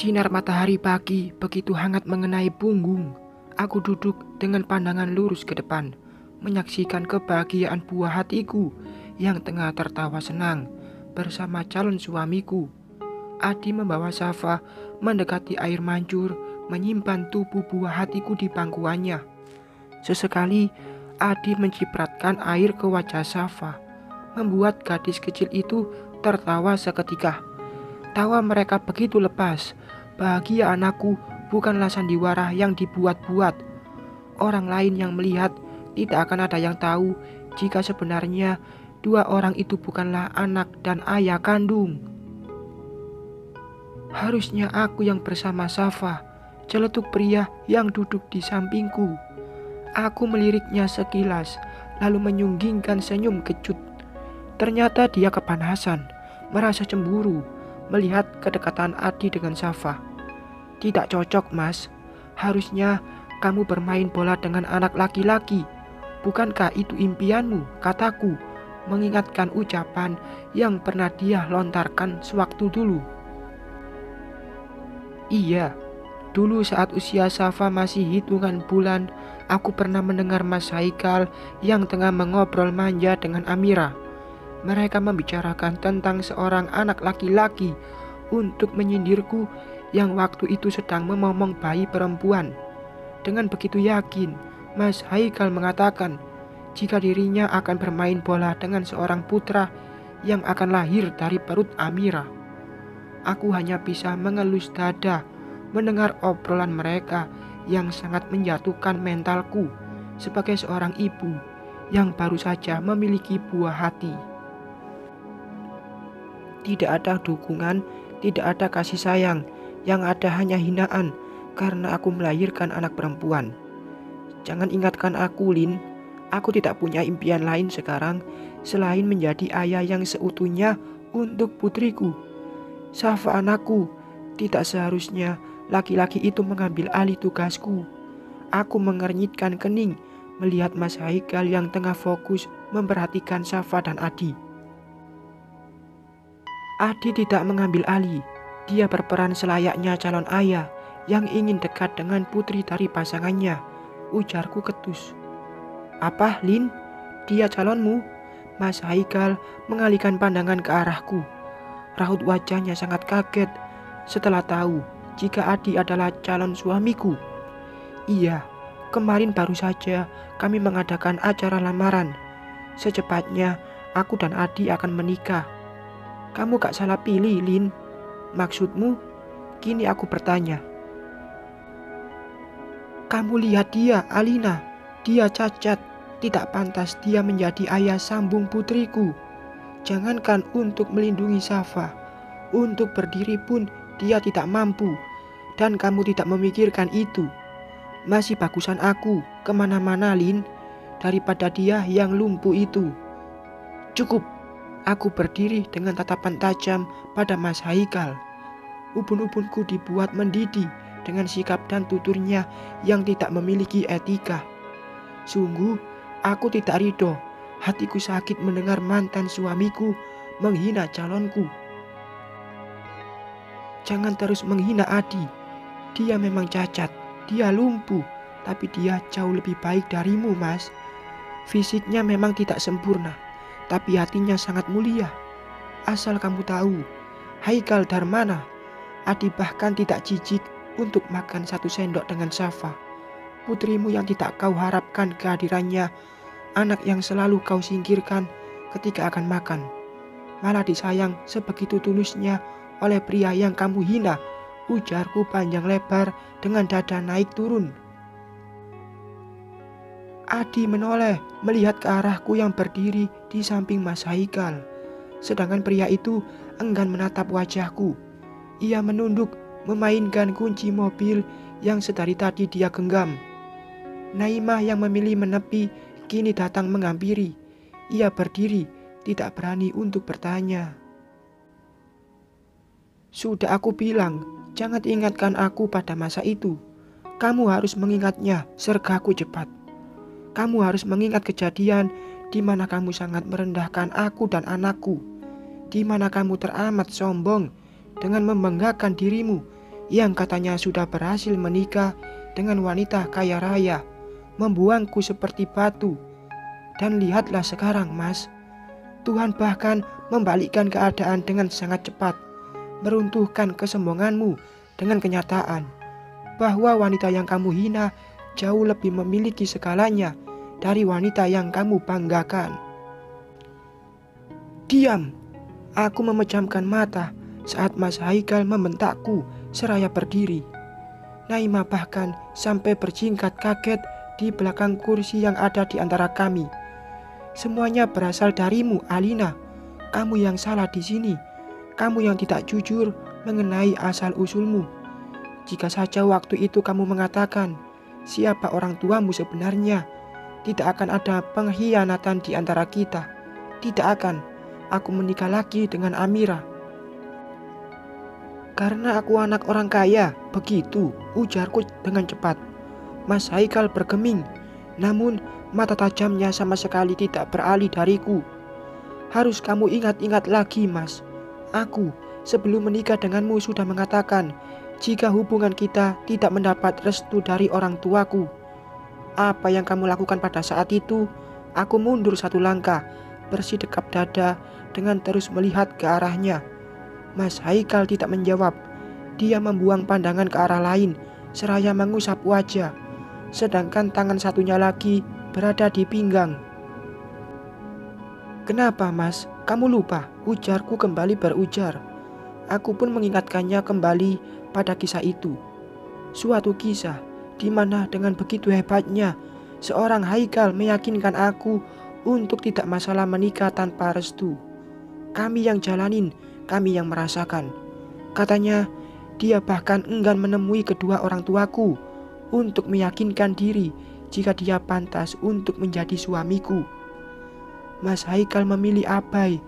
Sinar matahari pagi begitu hangat mengenai punggung. Aku duduk dengan pandangan lurus ke depan, menyaksikan kebahagiaan buah hatiku yang tengah tertawa senang bersama calon suamiku. Adi membawa Safa mendekati air mancur, menyimpan tubuh buah hatiku di pangkuannya. Sesekali Adi mencipratkan air ke wajah Safa, membuat gadis kecil itu tertawa seketika. Tawa mereka begitu lepas. Bahagia anakku bukanlah sandiwara yang dibuat-buat. Orang lain yang melihat tidak akan ada yang tahu jika sebenarnya dua orang itu bukanlah anak dan ayah kandung. Harusnya aku yang bersama Safa, celetuk pria yang duduk di sampingku. Aku meliriknya sekilas, lalu menyunggingkan senyum kecut. Ternyata dia kepanasan, merasa cemburu melihat kedekatan Adi dengan Safa. Tidak cocok, Mas. Harusnya kamu bermain bola dengan anak laki-laki. Bukankah itu impianmu? Kataku, mengingatkan ucapan yang pernah dia lontarkan sewaktu dulu. Iya, dulu saat usia Safa masih hitungan bulan, aku pernah mendengar Mas Haikal yang tengah mengobrol manja dengan Amira. Mereka membicarakan tentang seorang anak laki-laki untuk menyindirku yang waktu itu sedang memomong bayi perempuan. Dengan begitu yakin, Mas Haikal mengatakan jika dirinya akan bermain bola dengan seorang putra yang akan lahir dari perut Amira. Aku hanya bisa mengelus dada mendengar obrolan mereka yang sangat menjatuhkan mentalku sebagai seorang ibu yang baru saja memiliki buah hati. Tidak ada dukungan, tidak ada kasih sayang, yang ada hanya hinaan karena aku melahirkan anak perempuan. Jangan ingatkan aku, Lin. Aku tidak punya impian lain sekarang selain menjadi ayah yang seutuhnya untuk putriku. Safa anakku, tidak seharusnya laki-laki itu mengambil alih tugasku. Aku mengernyitkan kening melihat Mas Haikal yang tengah fokus memperhatikan Safa dan Adi. Adi tidak mengambil alih. Dia berperan selayaknya calon ayah yang ingin dekat dengan putri dari pasangannya. Ujarku ketus. Apa, Lin? Dia calonmu? Mas Haikal mengalihkan pandangan ke arahku. Raut wajahnya sangat kaget setelah tahu jika Adi adalah calon suamiku. Iya, kemarin baru saja kami mengadakan acara lamaran. Secepatnya aku dan Adi akan menikah. Kamu gak salah pilih, Lin. Maksudmu? Kini aku bertanya. Kamu lihat dia, Alina. Dia cacat. Tidak pantas dia menjadi ayah sambung putriku. Jangankan untuk melindungi Safa, untuk berdiri pun dia tidak mampu. Dan kamu tidak memikirkan itu. Masih bagusan aku kemana-mana, Lin, daripada dia yang lumpuh itu. Cukup. Aku berdiri dengan tatapan tajam pada Mas Haikal. Ubun-ubunku dibuat mendidih dengan sikap dan tuturnya yang tidak memiliki etika. Sungguh, aku tidak ridho. Hatiku sakit mendengar mantan suamiku menghina calonku. Jangan terus menghina Adi. Dia memang cacat, dia lumpuh, tapi dia jauh lebih baik darimu, Mas. Fisiknya memang tidak sempurna, tapi hatinya sangat mulia. Asal kamu tahu, Haikal Darmana, Adi bahkan tidak jijik untuk makan satu sendok dengan Safa. Putrimu yang tidak kau harapkan kehadirannya, anak yang selalu kau singkirkan ketika akan makan, malah disayang sebegitu tulusnya oleh pria yang kamu hina. Ujarku panjang lebar dengan dada naik turun. Adi menoleh melihat ke arahku yang berdiri di samping Mas Haikal. Sedangkan pria itu enggan menatap wajahku. Ia menunduk memainkan kunci mobil yang sedari tadi dia genggam. Naimah yang memilih menepi kini datang menghampiri. Ia berdiri, tidak berani untuk bertanya. Sudah aku bilang, jangan ingatkan aku pada masa itu. Kamu harus mengingatnya sergaku cepat. Kamu harus mengingat kejadian di mana kamu sangat merendahkan aku dan anakku, di mana kamu teramat sombong dengan membanggakan dirimu yang katanya sudah berhasil menikah dengan wanita kaya raya, membuangku seperti batu. Dan lihatlah sekarang, Mas, Tuhan bahkan membalikkan keadaan dengan sangat cepat, meruntuhkan kesombonganmu dengan kenyataan bahwa wanita yang kamu hina jauh lebih memiliki segalanya dari wanita yang kamu banggakan. Diam! Aku memejamkan mata saat Mas Haikal membentakku seraya berdiri. Naimah bahkan sampai berjingkat kaget di belakang kursi yang ada di antara kami. Semuanya berasal darimu, Alina. Kamu yang salah di sini. Kamu yang tidak jujur mengenai asal-usulmu. Jika saja waktu itu kamu mengatakan siapa orang tuamu sebenarnya, tidak akan ada pengkhianatan di antara kita. Tidak akan aku menikah lagi dengan Amira. Karena aku anak orang kaya, begitu, ujarku dengan cepat. Mas Haikal bergeming, namun mata tajamnya sama sekali tidak beralih dariku. Harus kamu ingat-ingat lagi, Mas. Aku sebelum menikah denganmu sudah mengatakan jika hubungan kita tidak mendapat restu dari orang tuaku. Apa yang kamu lakukan pada saat itu? Aku mundur satu langkah, bersidekap dada dengan terus melihat ke arahnya. Mas Haikal tidak menjawab. Dia membuang pandangan ke arah lain, seraya mengusap wajah, sedangkan tangan satunya lagi berada di pinggang. Kenapa, Mas? Kamu lupa? Ujarku kembali berujar. Aku pun mengingatkannya kembali pada kisah itu. Suatu kisah di mana dengan begitu hebatnya seorang Haikal meyakinkan aku untuk tidak masalah menikah tanpa restu. Kami yang jalanin, kami yang merasakan. Katanya dia bahkan enggan menemui kedua orang tuaku untuk meyakinkan diri jika dia pantas untuk menjadi suamiku. Mas Haikal memilih abai,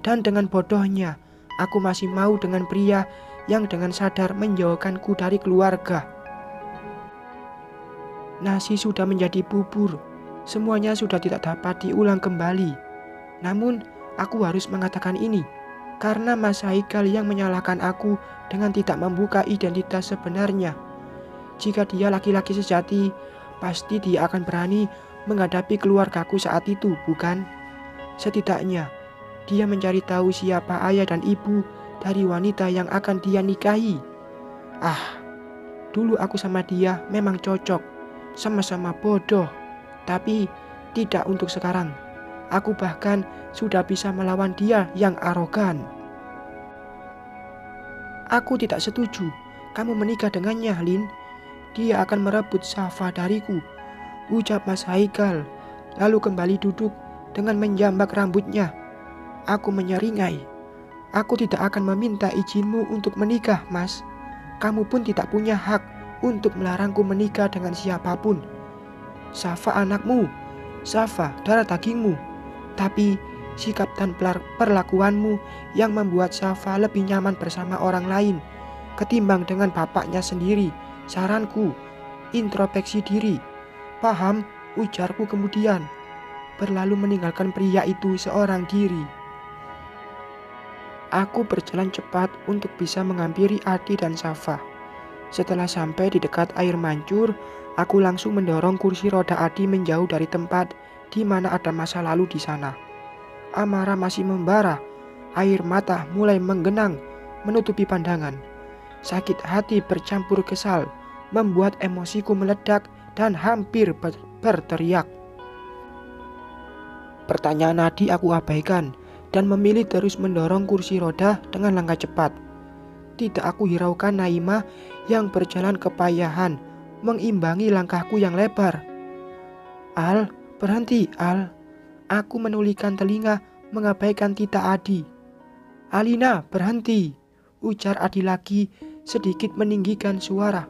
dan dengan bodohnya aku masih mau dengan pria yang dengan sadar menjauhkanku dari keluarga. Nasi sudah menjadi bubur, semuanya sudah tidak dapat diulang kembali. Namun aku harus mengatakan ini, karena Mas Haikal yang menyalahkan aku dengan tidak membuka identitas sebenarnya. Jika dia laki-laki sejati, pasti dia akan berani menghadapi keluargaku saat itu, bukan? Setidaknya dia mencari tahu siapa ayah dan ibu dari wanita yang akan dia nikahi. Dulu aku sama dia memang cocok, sama-sama bodoh, tapi tidak untuk sekarang. Aku bahkan sudah bisa melawan dia yang arogan. Aku tidak setuju kamu menikah dengannya, Lin. Dia akan merebut Safa dariku, ucap Mas Haikal, lalu kembali duduk dengan menjambak rambutnya. Aku menyeringai. Aku tidak akan meminta izinmu untuk menikah, Mas. Kamu pun tidak punya hak untuk melarangku menikah dengan siapapun. Safa anakmu, Safa darah dagingmu. Tapi sikap dan perlakuanmu yang membuat Safa lebih nyaman bersama orang lain ketimbang dengan bapaknya sendiri. Saranku, introspeksi diri. Paham? Ujarku kemudian, berlalu meninggalkan pria itu seorang diri. Aku berjalan cepat untuk bisa menghampiri Adi dan Safa. Setelah sampai di dekat air mancur, aku langsung mendorong kursi roda Adi menjauh dari tempat di mana ada masa lalu di sana. Amarah masih membara, air mata mulai menggenang menutupi pandangan. Sakit hati bercampur kesal membuat emosiku meledak dan hampir berteriak. Pertanyaan Adi aku abaikan dan memilih terus mendorong kursi roda dengan langkah cepat. Tidak aku hiraukan Naimah yang berjalan kepayahan mengimbangi langkahku yang lebar. Al, berhenti, Al. Aku menulikan telinga mengabaikan tita Adi. Alina, berhenti, ujar Adi lagi sedikit meninggikan suara.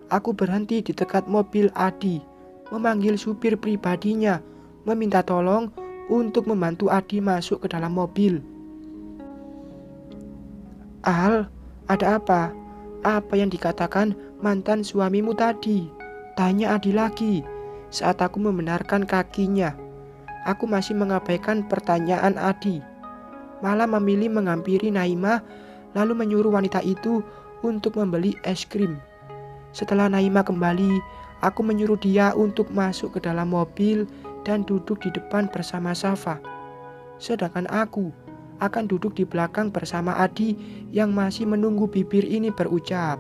Aku berhenti di dekat mobil Adi, memanggil supir pribadinya, meminta tolong untuk membantu Adi masuk ke dalam mobil. Al, ada apa? Apa yang dikatakan mantan suamimu tadi? Tanya Adi lagi saat aku membenarkan kakinya. Aku masih mengabaikan pertanyaan Adi, malah memilih menghampiri Naimah lalu menyuruh wanita itu untuk membeli es krim. Setelah Naimah kembali, aku menyuruh dia untuk masuk ke dalam mobil dan duduk di depan bersama Safa. Sedangkan aku akan duduk di belakang bersama Adi yang masih menunggu bibir ini berucap.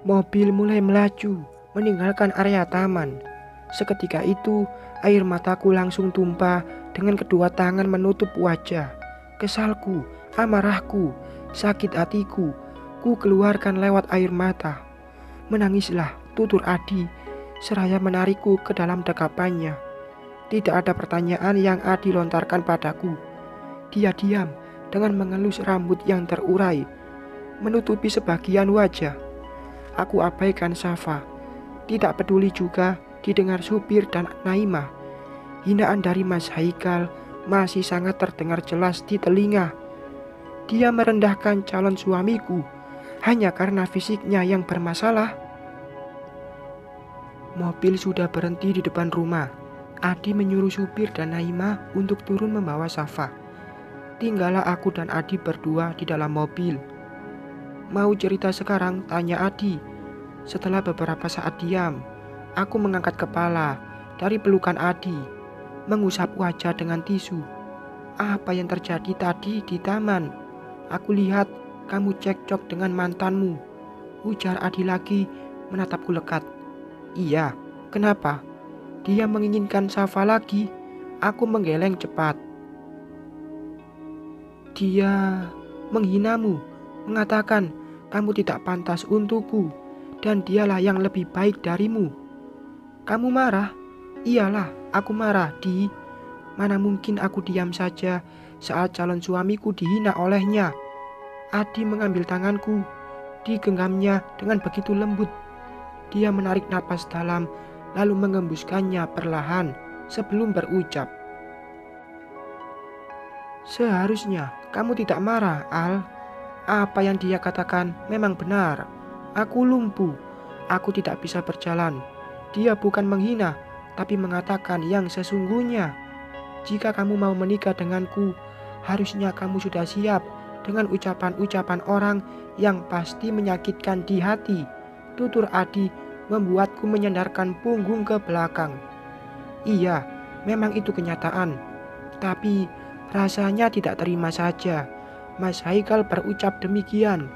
Mobil mulai melaju, meninggalkan area taman. Seketika itu, air mataku langsung tumpah dengan kedua tangan menutup wajah. Kesalku, amarahku, sakit hatiku, ku keluarkan lewat air mata. Menangislah, tutur Adi, seraya menarikku ke dalam dekapannya. Tidak ada pertanyaan yang Adi lontarkan padaku. Dia diam dengan mengelus rambut yang terurai, menutupi sebagian wajah. Aku abaikan Safa. Tidak peduli juga didengar supir dan Naimah. Hinaan dari Mas Haikal masih sangat terdengar jelas di telinga. Dia merendahkan calon suamiku hanya karena fisiknya yang bermasalah. Mobil sudah berhenti di depan rumah. Adi menyuruh supir dan Naimah untuk turun membawa Safa. Tinggallah aku dan Adi berdua di dalam mobil. Mau cerita sekarang? Tanya Adi. Setelah beberapa saat diam, aku mengangkat kepala dari pelukan Adi, mengusap wajah dengan tisu. Apa yang terjadi tadi di taman? Aku lihat kamu cekcok dengan mantanmu, ujar Adi lagi menatapku lekat. Iya, kenapa? Dia menginginkan Safa lagi. Aku menggeleng cepat. Dia menghinamu, mengatakan kamu tidak pantas untukku dan dialah yang lebih baik darimu. Kamu marah? Iyalah, aku marah, Di. Mana mungkin aku diam saja saat calon suamiku dihina olehnya. Adi mengambil tanganku, digenggamnya dengan begitu lembut. Dia menarik napas dalam, lalu mengembuskannya perlahan sebelum berucap. Seharusnya kamu tidak marah, Al. Apa yang dia katakan memang benar. Aku lumpuh, aku tidak bisa berjalan. Dia bukan menghina, tapi mengatakan yang sesungguhnya. Jika kamu mau menikah denganku, harusnya kamu sudah siap dengan ucapan-ucapan orang yang pasti menyakitkan di hati. Tutur Adi membuatku menyandarkan punggung ke belakang. Iya, memang itu kenyataan. Tapi rasanya tidak terima saja Mas Haikal berucap demikian.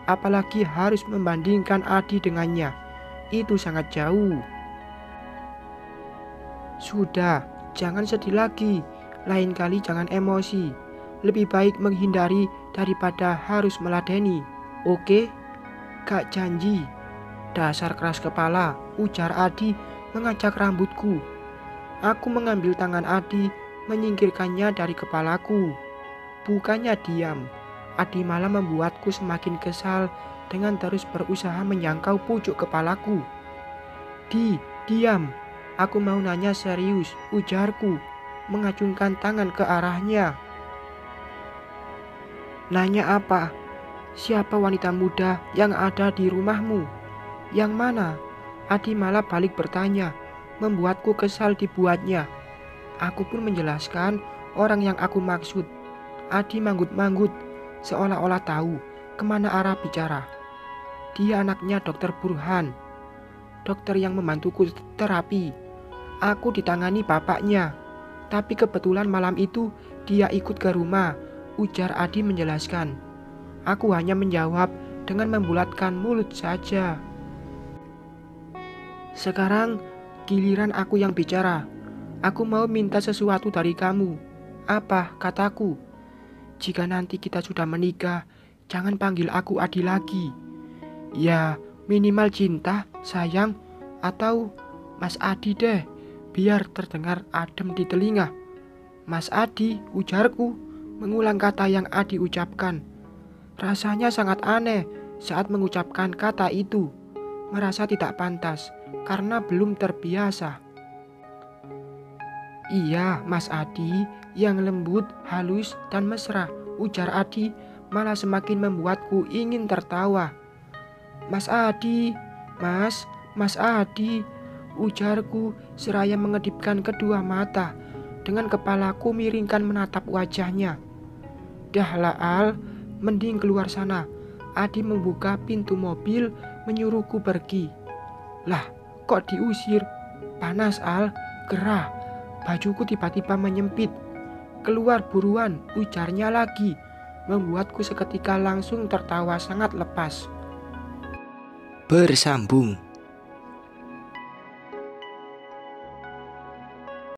Apalagi harus membandingkan Adi dengannya. Itu sangat jauh. Sudah, jangan sedih lagi. Lain kali jangan emosi. Lebih baik menghindari daripada harus meladeni. Oke? Gak janji. Dasar keras kepala, ujar Adi mengacak rambutku. Aku mengambil tangan Adi, menyingkirkannya dari kepalaku. Bukannya diam, Adi malah membuatku semakin kesal dengan terus berusaha menjangkau pucuk kepalaku. Diam. Aku mau nanya serius, ujarku, mengacungkan tangan ke arahnya. Nanya apa? Siapa wanita muda yang ada di rumahmu? Yang mana? Adi malah balik bertanya, membuatku kesal dibuatnya. Aku pun menjelaskan orang yang aku maksud. Adi manggut-manggut, seolah-olah tahu kemana arah bicara. Dia anaknya Dokter Burhan, dokter yang membantuku terapi. Aku ditangani bapaknya, tapi kebetulan malam itu dia ikut ke rumah, ujar Adi menjelaskan. Aku hanya menjawab dengan membulatkan mulut saja. Sekarang giliran aku yang bicara. Aku mau minta sesuatu dari kamu. Apa? Kataku. Jika nanti kita sudah menikah, jangan panggil aku Adi lagi. Ya, minimal cinta, sayang, atau Mas Adi deh, biar terdengar adem di telinga. Mas Adi, ujarku, mengulang kata yang Adi ucapkan. Rasanya sangat aneh saat mengucapkan kata itu. Merasa tidak pantas karena belum terbiasa. Iya, Mas Adi, yang lembut, halus, dan mesra, ujar Adi, malah semakin membuatku ingin tertawa. Mas Adi, Mas Adi, ujarku seraya mengedipkan kedua mata, dengan kepalaku miringkan menatap wajahnya. Dahlah Al, mending keluar sana, Adi membuka pintu mobil menyuruhku pergi. Lah, kok diusir? Panas Al, gerah. Bajuku tiba-tiba menyempit. Keluar buruan, ujarnya lagi. Membuatku seketika langsung tertawa sangat lepas. Bersambung.